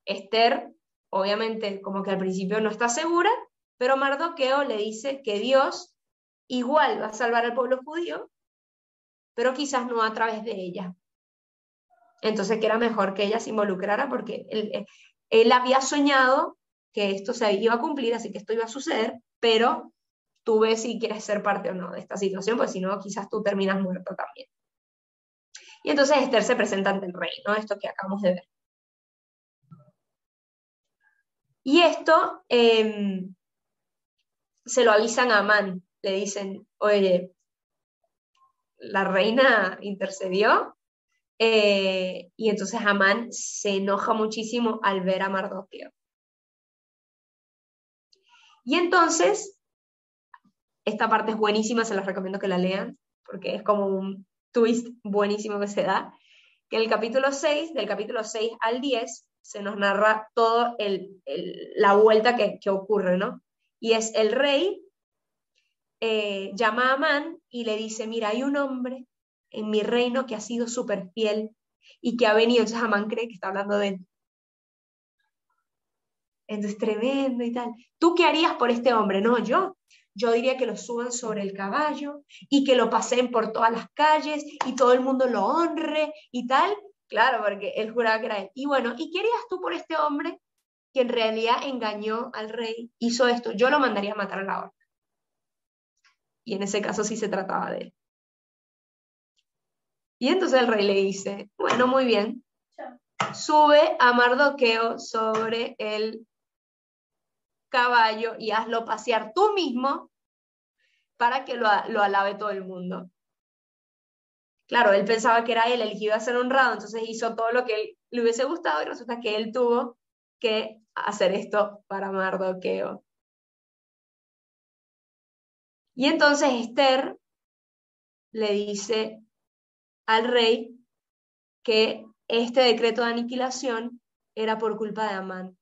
Esther, obviamente, como que al principio no está segura, pero Mardoqueo le dice que Dios igual va a salvar al pueblo judío pero quizás no a través de ella. Entonces que era mejor que ella se involucrara porque él había soñado que esto se iba a cumplir, así que esto iba a suceder, pero tú ves si quieres ser parte o no de esta situación, pues si no, quizás tú terminas muerto también. Y entonces Esther se presenta ante el rey, ¿no? Esto que acabamos de ver. Y esto se lo avisan a Amán, le dicen, oye, la reina intercedió, y entonces Amán se enoja muchísimo al ver a Mardoqueo. Y entonces, esta parte es buenísima, se los recomiendo que la lean, porque es como un twist buenísimo que se da, que en el capítulo 6, del capítulo 6 al 10, se nos narra todo la vuelta que ocurre, ¿no? Y es el rey llama a Amán y le dice, mira, hay un hombre en mi reino que ha sido súper fiel y que ha venido, entonces Amán cree que está hablando de él. Entonces, tremendo y tal. ¿Tú qué harías por este hombre? No, yo diría que lo suban sobre el caballo y que lo paseen por todas las calles y todo el mundo lo honre y tal. Claro, porque él juraba que era él. Y bueno, ¿y qué harías tú por este hombre que en realidad engañó al rey, hizo esto? Yo lo mandaría a matar a la horca. Y en ese caso sí se trataba de él. Y entonces el rey le dice, bueno, muy bien, sube a Mardoqueo sobre el caballo y hazlo pasear tú mismo para que lo alabe todo el mundo. Claro, él pensaba que era él el que iba a ser honrado, entonces hizo todo lo que él le hubiese gustado y resulta que él tuvo que hacer esto para Mardoqueo. Y entonces Esther le dice al rey que este decreto de aniquilación era por culpa de Amán.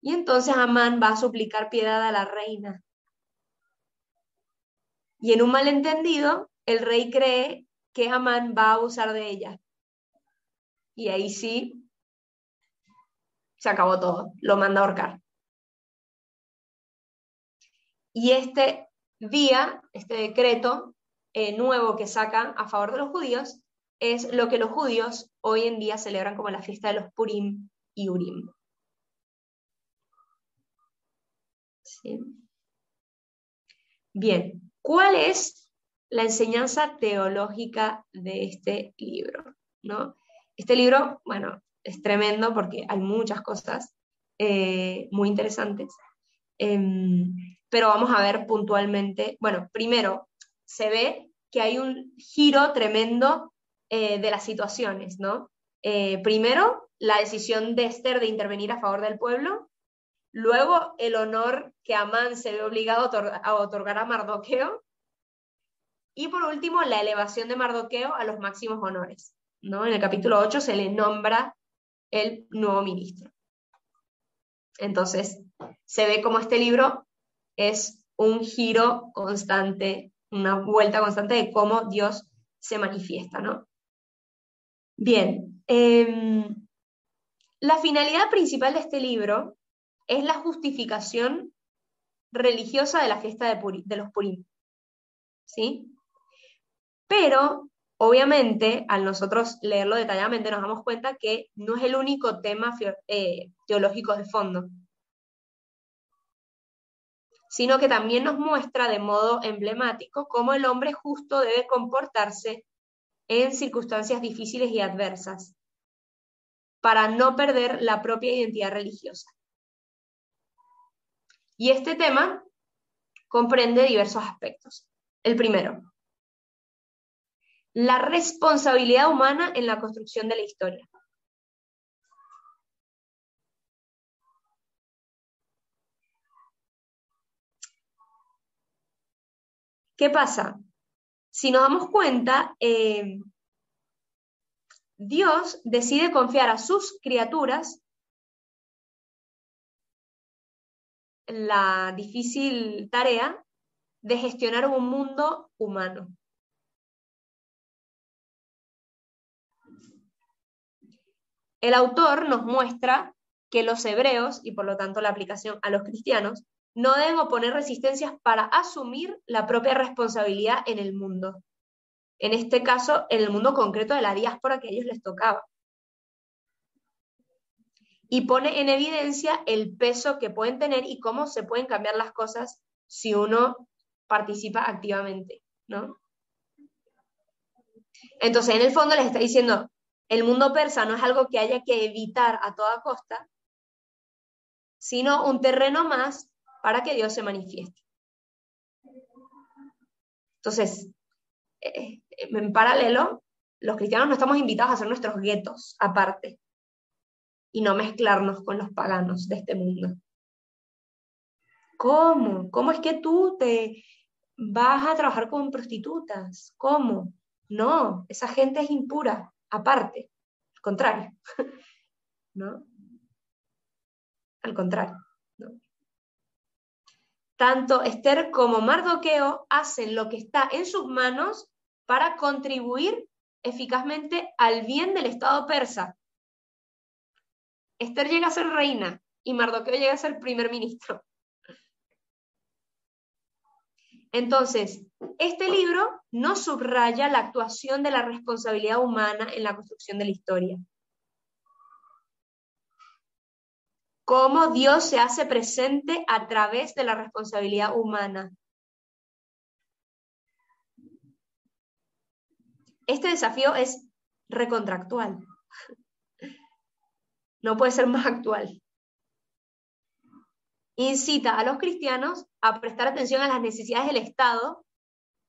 Y entonces Amán va a suplicar piedad a la reina. Y en un malentendido, el rey cree que Amán va a abusar de ella. Y ahí sí, se acabó todo, lo manda a ahorcar. Y este día, este decreto nuevo que sacan a favor de los judíos, es lo que los judíos hoy en día celebran como la fiesta de los Purim y Urim. ¿Sí? Bien, ¿cuál es la enseñanza teológica de este libro? ¿No? Este libro, bueno, es tremendo porque hay muchas cosas muy interesantes, pero vamos a ver puntualmente, bueno, primero, se ve que hay un giro tremendo de las situaciones, ¿no? Primero, la decisión de Esther de intervenir a favor del pueblo. Luego, el honor que Amán se ve obligado a otorgar a Mardoqueo. Y por último, la elevación de Mardoqueo a los máximos honores, ¿no? En el capítulo 8 se le nombra el nuevo ministro. Entonces, se ve como este libro es un giro constante, una vuelta constante de cómo Dios se manifiesta, ¿no? Bien, la finalidad principal de este libro es la justificación religiosa de la fiesta de los Purim, ¿sí? Pero, obviamente, al nosotros leerlo detalladamente, nos damos cuenta que no es el único tema teológico de fondo, sino que también nos muestra de modo emblemático cómo el hombre justo debe comportarse en circunstancias difíciles y adversas, para no perder la propia identidad religiosa. Y este tema comprende diversos aspectos. El primero, la responsabilidad humana en la construcción de la historia. ¿Qué pasa? Si nos damos cuenta, Dios decide confiar a sus criaturas la difícil tarea de gestionar un mundo humano. El autor nos muestra que los hebreos, y por lo tanto la aplicación a los cristianos, no deben oponer resistencias para asumir la propia responsabilidad en el mundo. en este caso, en el mundo concreto de la diáspora que a ellos les tocaba. Y pone en evidencia el peso que pueden tener y cómo se pueden cambiar las cosas si uno participa activamente, ¿no? Entonces, en el fondo les está diciendo, el mundo persa no es algo que haya que evitar a toda costa, sino un terreno más para que Dios se manifieste. Entonces, en paralelo, los cristianos no estamos invitados a hacer nuestros guetos aparte y no mezclarnos con los paganos de este mundo. ¿Cómo? ¿Cómo es que tú te vas a trabajar con prostitutas? ¿Cómo? No, esa gente es impura, aparte. Al contrario. ¿No? Al contrario. ¿No? Tanto Esther como Mardoqueo hacen lo que está en sus manos para contribuir eficazmente al bien del Estado persa. Esther llega a ser reina y Mardoqueo llega a ser primer ministro. Entonces, este libro no subraya la actuación de la responsabilidad humana en la construcción de la historia. Cómo Dios se hace presente a través de la responsabilidad humana. Este desafío es recontractual. No puede ser más actual. Incita a los cristianos a prestar atención a las necesidades del Estado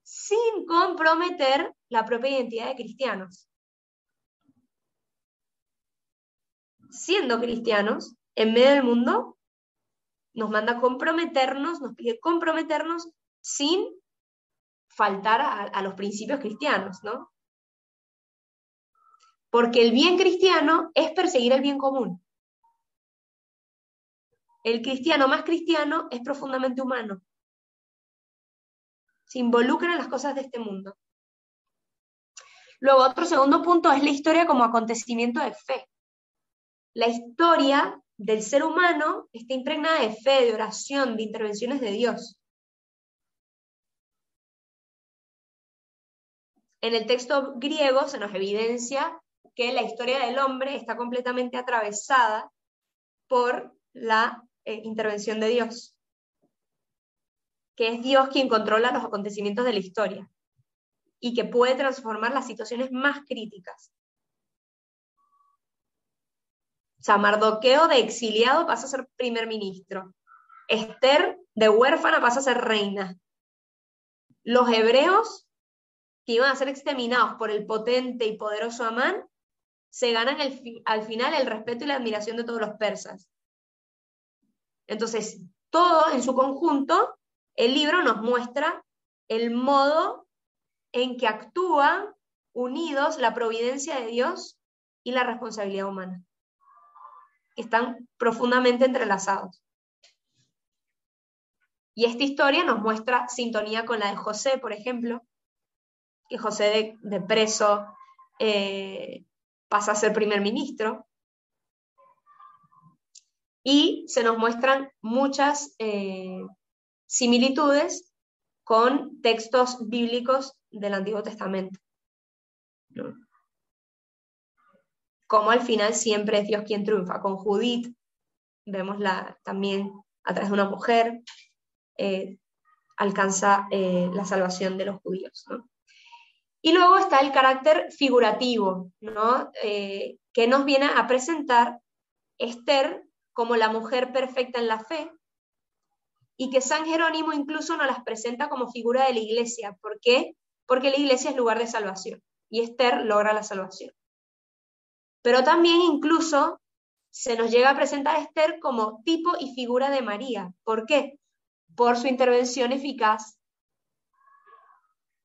sin comprometer la propia identidad de cristianos. Siendo cristianos, en medio del mundo, nos manda comprometernos, nos pide comprometernos sin faltar a los principios cristianos, ¿no? Porque el bien cristiano es perseguir el bien común. El cristiano más cristiano es profundamente humano. Se involucra en las cosas de este mundo. Luego, otro segundo punto es la historia como acontecimiento de fe. La historia del ser humano está impregnada de fe, de oración, de intervenciones de Dios. En el texto griego se nos evidencia que la historia del hombre está completamente atravesada por la intervención de Dios, que es Dios quien controla los acontecimientos de la historia y que puede transformar las situaciones más críticas. O sea, Mardoqueo de exiliado pasa a ser primer ministro. Esther de huérfana pasa a ser reina. Los hebreos, que iban a ser exterminados por el potente y poderoso Amán, se ganan al final el respeto y la admiración de todos los persas. Entonces, todo en su conjunto, el libro nos muestra el modo en que actúan unidos la providencia de Dios y la responsabilidad humana. Están profundamente entrelazados. Y esta historia nos muestra sintonía con la de José, por ejemplo, que José de preso pasa a ser primer ministro. Y se nos muestran muchas similitudes con textos bíblicos del Antiguo Testamento, ¿no? Como al final siempre es Dios quien triunfa. Con Judith, vemos también a través de una mujer, alcanza la salvación de los judíos, ¿no? Y luego está el carácter figurativo, ¿no? Que nos viene a presentar Esther como la mujer perfecta en la fe, y que San Jerónimo incluso nos las presenta como figura de la iglesia. ¿Por qué? Porque la iglesia es lugar de salvación, y Esther logra la salvación. Pero también incluso se nos llega a presentar a Esther como tipo y figura de María. ¿Por qué? Por su intervención eficaz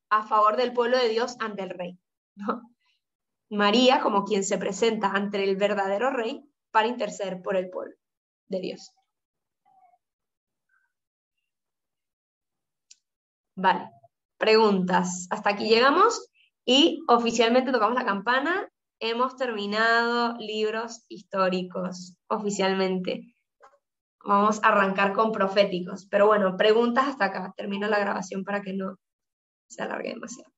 a favor del pueblo de Dios ante el rey, ¿no? María como quien se presenta ante el verdadero rey para interceder por el pueblo de Dios. Vale, preguntas. Hasta aquí llegamos y oficialmente tocamos la campana. Hemos terminado libros históricos, oficialmente. Vamos a arrancar con proféticos. Pero bueno, preguntas hasta acá. Termino la grabación para que no se alargue demasiado.